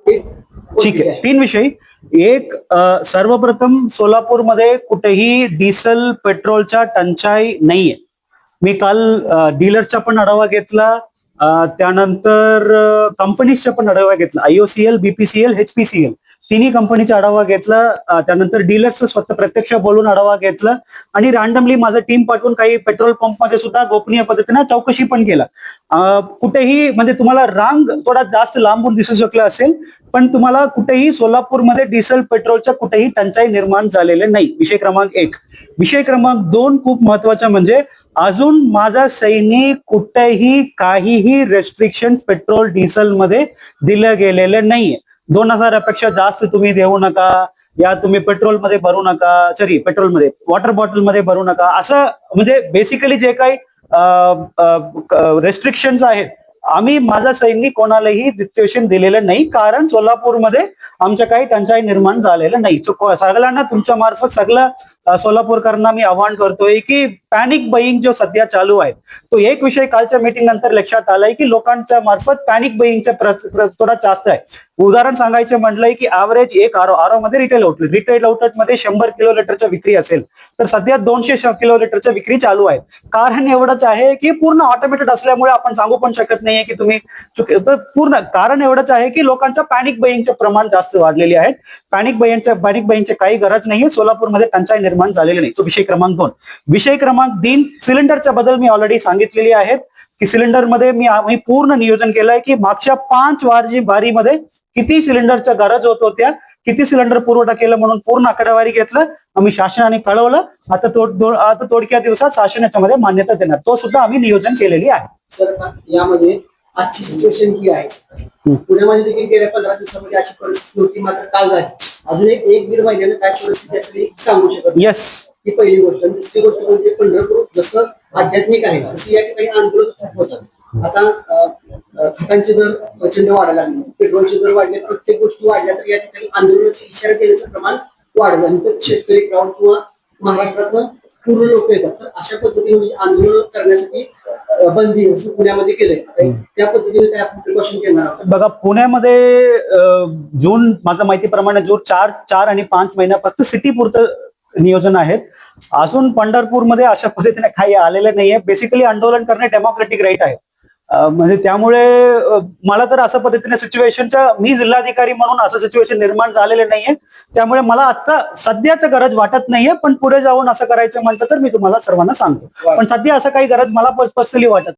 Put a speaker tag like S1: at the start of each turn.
S1: ठीक आहे, तीन विषय. एक, सर्वप्रथम सोलापूरमध्ये कुठेही डिझेल पेट्रोलच्या टंचाई नाहीये. मी काल डीलर्सचा पण आढावा घेतला, त्यानंतर कंपनीजचा पण आढावा घेतला. IOCL, BPCL, HPCL तिन्ही कंपनीचा आढावा घेतला. त्यानंतर डीलर्सचं स्वतः प्रत्यक्ष बोलून आढावा घेतला आणि रॅन्डमली माझं टीम पाठवून काही पेट्रोल पंपमध्ये सुद्धा गोपनीय पद्धतीने चौकशी पण केला. कुठेही म्हणजे तुम्हाला रांग थोडा जास्त लांबून दिसू शकला असेल, पण तुम्हाला कुठेही सोलापूरमध्ये डिझेल पेट्रोलच्या कुठेही टंचाई निर्माण झालेले नाही. विषय क्रमांक 1. विषय क्रमांक 2 खूप महत्वाचा म्हणजे अजून माझा सैनिक कुठेही काहीही रेस्ट्रिक्शन पेट्रोल डिझेल मध्ये दिलं गेलेलं नाहीये. 2000 पेक्षा जास्त तुम्ही देऊ नका, या तुम्ही पेट्रोलमध्ये भरू नका, पेट्रोलमध्ये वॉटर बॉटलमध्ये भरू नका, असं म्हणजे बेसिकली जे काही रेस्ट्रिक्शन्स आहेत आम्ही माझा सैनिक कोणालाही डिक्टेशन दिलेलं नाही, कारण सोलापूरमध्ये आमच्या काही टंचाई निर्माण झालेलं नाही. सगळ्यांना तुमच्या मार्फत सगळं सोलापूरकरांना मी आवाहन करतोय की पॅनिक बाईंग जो सध्या चालू आहे तो एक विषय कालच्या मीटिंग नंतर लक्षात आलाय की लोकांच्या मार्फत पॅनिक बाईंगच्या थोडा जास्त आहे. उदाहरण सांगायचं म्हटलंय की ऍव्हरेज एक आरो मध्ये रिटेल आउटलेट मध्ये 100 किलो लिटरच्या विक्री असेल तर सध्या 200 किलो लिटरच्या विक्री चालू आहे. कारण एवढंच आहे की पूर्ण ऑटोमेटेड असल्यामुळे आपण सांगू पण शकत नाहीये की तुम्ही पूर्ण कारण एवढंच आहे की लोकांच्या पॅनिक बाईंगचे प्रमाण जास्त वाढलेले आहेत. पॅनिक बाईंगची काही गरज नाहीये. सोलापूरमध्ये टंचाई निर्माण झालेली नाही. तो विषय क्रमांक 2. विषय क्रमांक 3, सिलेंडरच्या बद्दल मी ऑलरेडी सांगितलेली आहेत की सिलेंडरमध्ये मी पूर्ण नियोजन केलंय की मागच्या 5 बारीमध्ये किती सिलेंडरच्या गरज होत होत्या, किती सिलेंडर पुरवठा केलं म्हणून पूर्ण आकडेवारी घेतलं, आम्ही शासनाने कळवलं. आता थोडक्या दिवसात शासन याच्यामध्ये मान्यता देणार. तो सुद्धा आम्ही नियोजन केलेली आहे.
S2: सर, यामध्ये आजची सिच्युएशन की आहे पुण्यामध्ये देखील गेल्या 15 दिवसामध्ये अशी परिस्थिती होती, मात्र काल झाली. अजून एक दीड महिन्याने काय परिस्थिती असेल सांगू शकत.
S1: येस,
S2: ही पहिली गोष्ट. दुसरी गोष्ट म्हणजे पंढरपूर जसं आध्यात्मिक आहे तसं या ठिकाणी आंदोलन होतात. आता खतांचे दर प्रचंड वाढायला लागले, पेट्रोलचे दर वाढले, प्रत्येक गोष्टी वाढल्या तर या ठिकाणी आंदोलनाचे इशारा केल्याचं प्रमाण वाढलं आणि तर शेतकरी क्राऊड किंवा महाराष्ट्रातनं पूर्ण लोक येतात. तर अशा पद्धतीने म्हणजे आंदोलन करण्यासाठी बंदी असं पुण्यामध्ये केलंय. त्या पद्धतीने काय आपण प्रिकॉशन घेणार आहोत?
S1: बघा, पुण्यामध्ये जून माझ्या माहितीप्रमाणे जून 4 आणि 5 महिन्या फक्त सिटी पुरतं नियोजन आहेत. अजून पंढरपूरमध्ये अशा पद्धतीने काही आलेलं नाहीये. बेसिकली आंदोलन करणे डेमोक्रेटिक राईट आहे. म्हणजे त्यामुळे मला तर अशा पद्धतीने सिच्युएशनच्या मी जिल्हाधिकारी म्हणून असं सिच्युएशन निर्माण झालेलं नाहीये. त्यामुळे मला आता सध्याच गरज वाटत नाहीये, पण पुढे जाऊन असं करायचं म्हणतं तर मी तुम्हाला सर्वांना सांगतो. पण सध्या असं काही गरज मला पर्सनली वाटत